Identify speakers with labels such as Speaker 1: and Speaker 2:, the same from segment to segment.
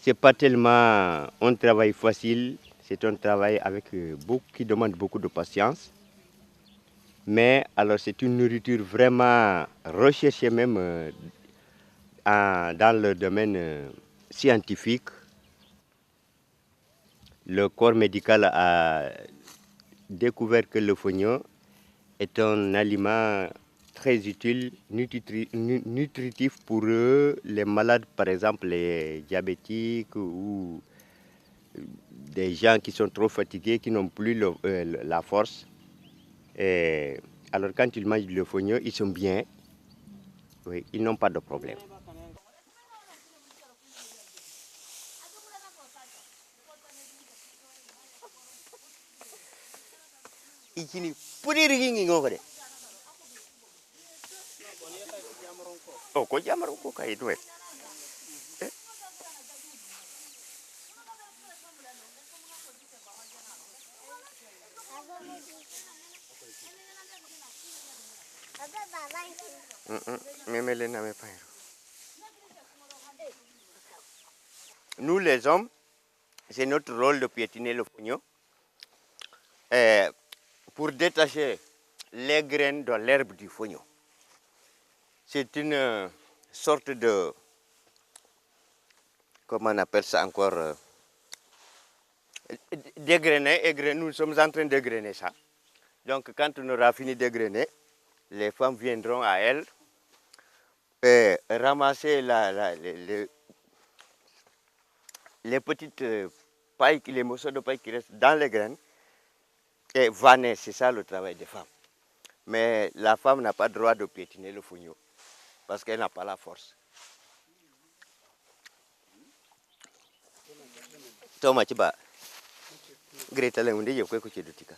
Speaker 1: C'est pas tellement un travail facile, c'est un travail qui demande beaucoup de patience. Mais alors c'est une nourriture vraiment recherchée même dans le domaine scientifique. Le corps médical a découvert que le fognon est un aliment très utile, nutritif pour eux, les malades, par exemple les diabétiques ou des gens qui sont trop fatigués, qui n'ont plus la force. Et alors quand ils mangent le fognon, ils sont bien, oui, ils n'ont pas de problème. Ici, pour les rigingi, oh, ko jamaro ko kay do Nous les hommes, c'est notre rôle de piétiner le fognon pour détacher les graines de l'herbe du fognon. C'est une sorte de, comment on appelle ça encore, dégrainer, nous sommes en train de dégrainer ça. Donc quand on aura fini de dégrainer, les femmes viendront à elles et ramasser les petites pailles, les morceaux de paille qui restent dans les graines et vanner, c'est ça le travail des femmes. Mais la femme n'a pas le droit de piétiner le fognon parce qu'elle n'a pas la force. Toma chiba Greta le unde yekwe ko chidutika.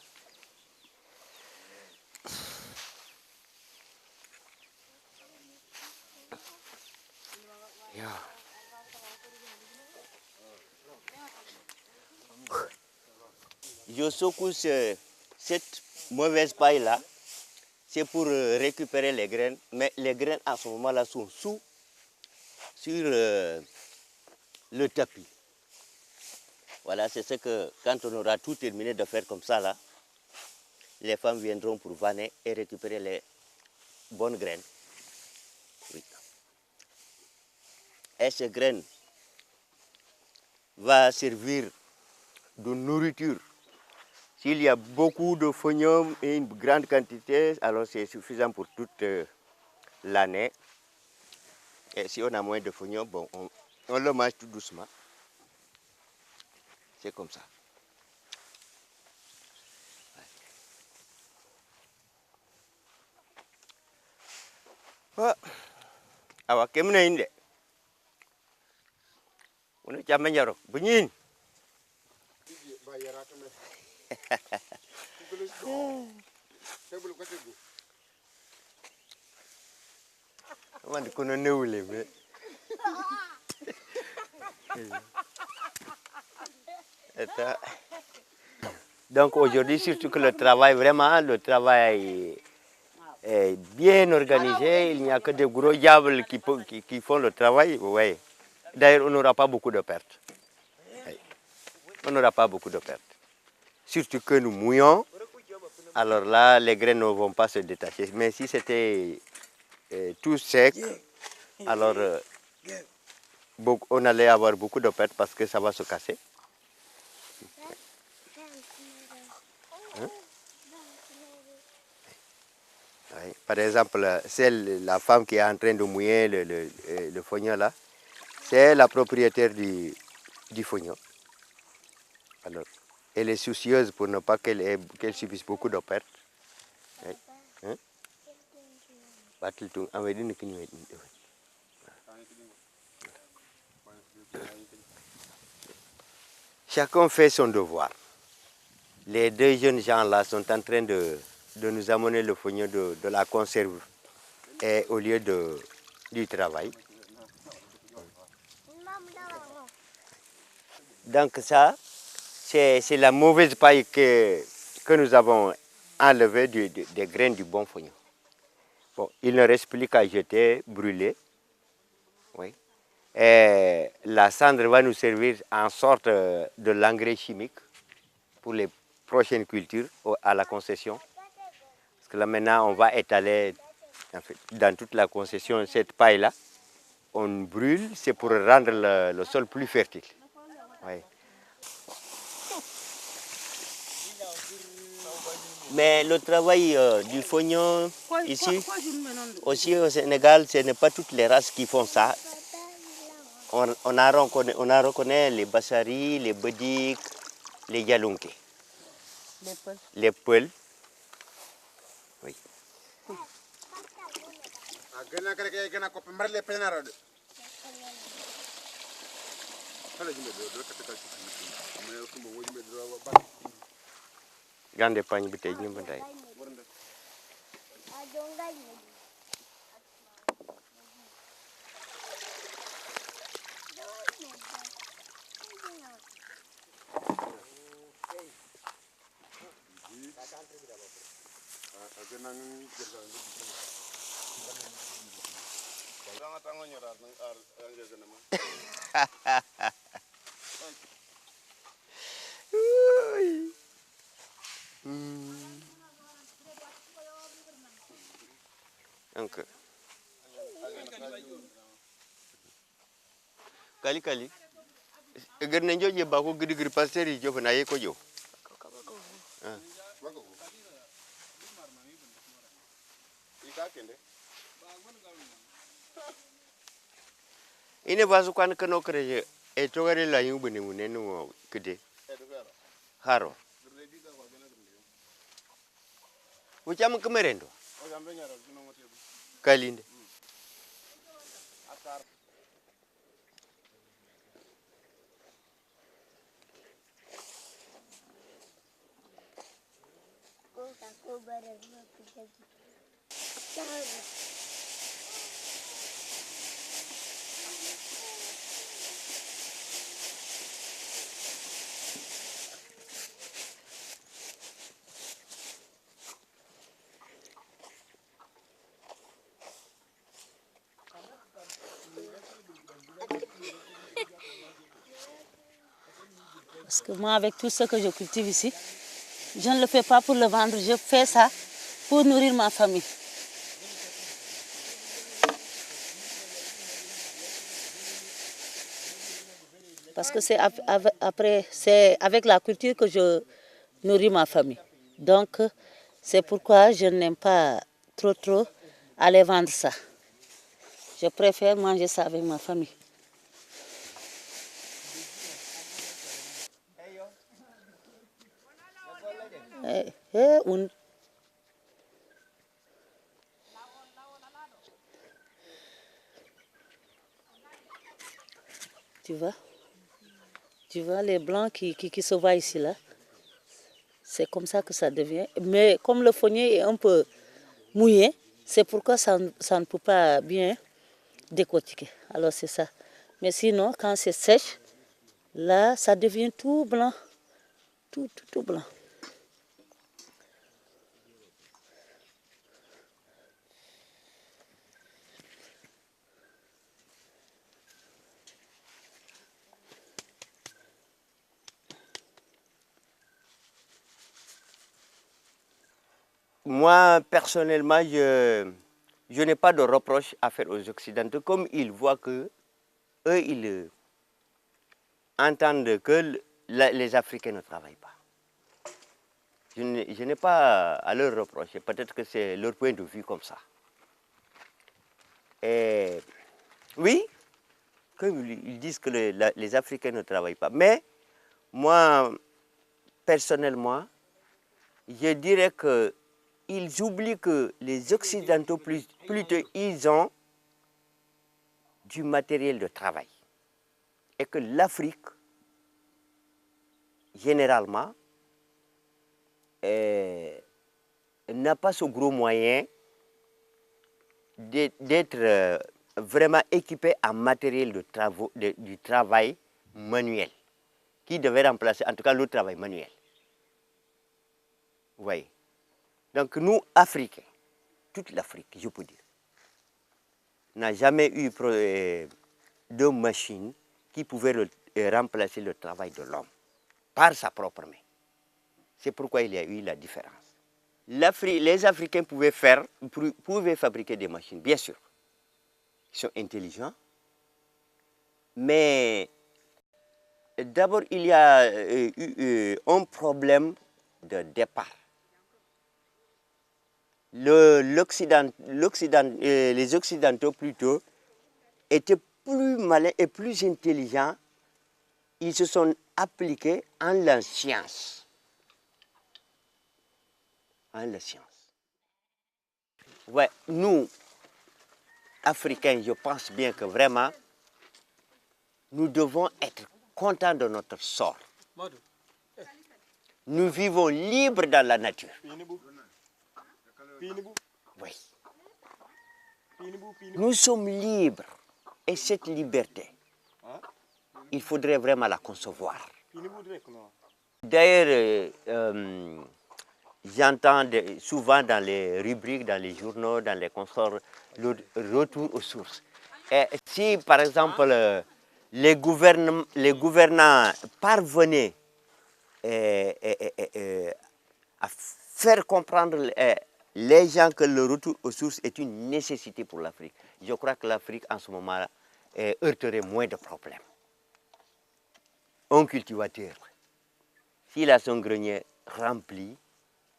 Speaker 1: Je secoue cette mauvaise paille là, c'est pour récupérer les graines, mais les graines à ce moment-là sont sur le tapis. Voilà, c'est ce que quand on aura tout terminé de faire comme ça là, les femmes viendront pour vanner et récupérer les bonnes graines. Oui. Et ces graines vont servir de nourriture. S'il y a beaucoup de fognon et une grande quantité, alors c'est suffisant pour toute l'année. Et si on a moins de fognon, bon, on le mange tout doucement. C'est comme ça. Awa kemna inde. On chama nyaro. Bunyin. Kono neule me. Donc aujourd'hui, surtout que le travail est bien organisé, il n'y a que des gros diables qui font le travail. Ouais. D'ailleurs, on n'aura pas beaucoup de pertes. On n'aura pas beaucoup de pertes. Surtout que nous mouillons, alors là, les graines ne vont pas se détacher. Mais si c'était tout sec, alors on allait avoir beaucoup de pertes parce que ça va se casser. Oui. Par exemple, la femme qui est en train de mouiller le fognon là, c'est la propriétaire du fognon. Alors, elle est soucieuse pour ne pas qu'elle subisse beaucoup de pertes. Oui. Hein? Chacun fait son devoir. Les deux jeunes gens-là sont en train de nous amener le fognon de la conserve et au lieu du travail. Donc ça, c'est la mauvaise paille que nous avons enlevée des graines du bon fognon. Bon, il ne reste plus qu'à jeter, brûler. Oui. Et la cendre va nous servir en sorte de l'engrais chimique pour les prochaines cultures à la concession. Parce que là maintenant, on va étaler en fait, dans toute la concession cette paille-là. On brûle, c'est pour rendre le sol plus fertile. Oui. Mais le travail du fognon ici, aussi au Sénégal, ce n'est pas toutes les races qui font ça. On a reconnu les Bassari, les Bedik, les Yalunke. Les Peuls. Oui. Gande pagne bi tay ñu tay. Donc, kali eger ne joje ba ko gidi gidi pasteri jofa na ye ko jo ine basu kwan kano kreje e togare la yu bene munenu kede haro ucham kemerendo kalinde
Speaker 2: Parce que moi, avec tout ce que je cultive ici, je ne le fais pas pour le vendre, je fais ça pour nourrir ma famille. Parce que c'est avec la culture que je nourris ma famille. Donc, c'est pourquoi je n'aime pas trop aller vendre ça. Je préfère manger ça avec ma famille. Tu vois les blancs qui se voient ici là, c'est comme ça que ça devient. Mais comme le fognier est un peu mouillé, c'est pourquoi ça ne peut pas bien décortiquer. Alors c'est ça. Mais sinon, quand c'est sèche, là, ça devient tout blanc, tout blanc.
Speaker 1: Moi, personnellement, je n'ai pas de reproche à faire aux Occidentaux. Comme ils voient que eux, ils entendent que les Africains ne travaillent pas. Je n'ai pas à leur reprocher. Peut-être que c'est leur point de vue comme ça. Et oui, comme ils disent que les Africains ne travaillent pas. Mais moi, personnellement, je dirais que ils oublient que les Occidentaux, plutôt, ils ont du matériel de travail. Et que l'Afrique, généralement, n'a pas ce gros moyen d'être vraiment équipé en matériel du travail manuel, qui devait remplacer en tout cas le travail manuel. Vous voyez. Donc nous, Africains, toute l'Afrique, je peux dire, n'a jamais eu de machine qui pouvait remplacer le travail de l'homme par sa propre main. C'est pourquoi il y a eu la différence. Les Africains pouvaient fabriquer des machines, bien sûr. Ils sont intelligents. Mais d'abord, il y a eu un problème de départ. Les Occidentaux plutôt étaient plus malins et plus intelligents. Ils se sont appliqués en la science. En la science. Ouais, nous, Africains, je pense bien que vraiment, nous devons être contents de notre sort. Nous vivons libres dans la nature. Oui. Nous sommes libres. Et cette liberté, il faudrait vraiment la concevoir. D'ailleurs, j'entends souvent dans les rubriques, dans les journaux, dans les consorts, le retour aux sources. Et si, par exemple, les gouvernants parvenaient à faire comprendre les gens que le retour aux sources est une nécessité pour l'Afrique, je crois que l'Afrique, en ce moment, heurterait moins de problèmes. Un cultivateur, s'il a son grenier rempli,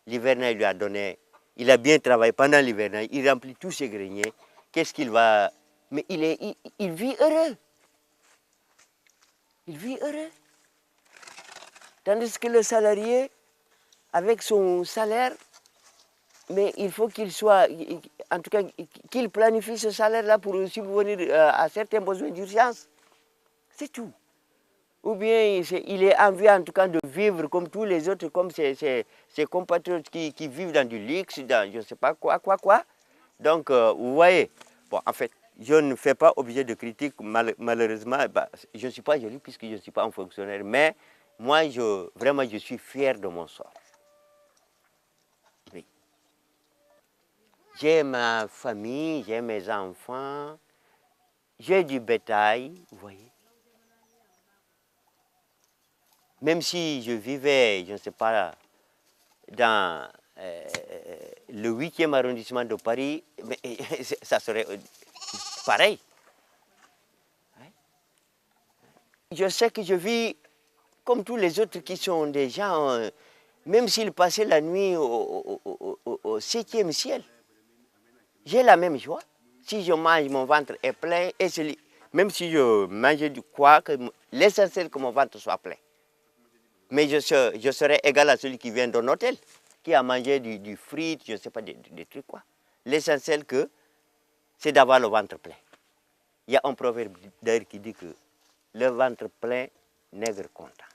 Speaker 1: l'hivernage lui a donné, il a bien travaillé pendant l'hivernage, il remplit tous ses greniers, qu'est-ce qu'il va... Mais il vit heureux. Il vit heureux. Tandis que le salarié, avec son salaire, mais il faut qu'il soit, en tout cas, qu'il planifie ce salaire-là pour subvenir à certains besoins d'urgence. C'est tout. Ou bien il est envie en tout cas de vivre comme tous les autres, comme ses compatriotes qui vivent dans du luxe, dans je ne sais pas quoi. Donc, vous voyez, bon, en fait, je ne fais pas objet de critique, malheureusement, je ne suis pas joli puisque je ne suis pas un fonctionnaire, mais moi, vraiment, je suis fier de mon sort. Oui. J'ai ma famille, j'ai mes enfants, j'ai du bétail, vous voyez. Même si je vivais, je ne sais pas, dans le 8e arrondissement de Paris, mais, ça serait pareil. Je sais que je vis comme tous les autres qui sont des gens, même s'ils passaient la nuit au 7e ciel. J'ai la même joie. Si je mange, mon ventre est plein, et même si je mange du quoi, l'essentiel que mon ventre soit plein. Mais je serai égal à celui qui vient d'un hôtel, qui a mangé du frites, je ne sais pas, des trucs quoi. L'essentiel que c'est d'avoir le ventre plein. Il y a un proverbe d'ailleurs qui dit que le ventre plein, nègre content.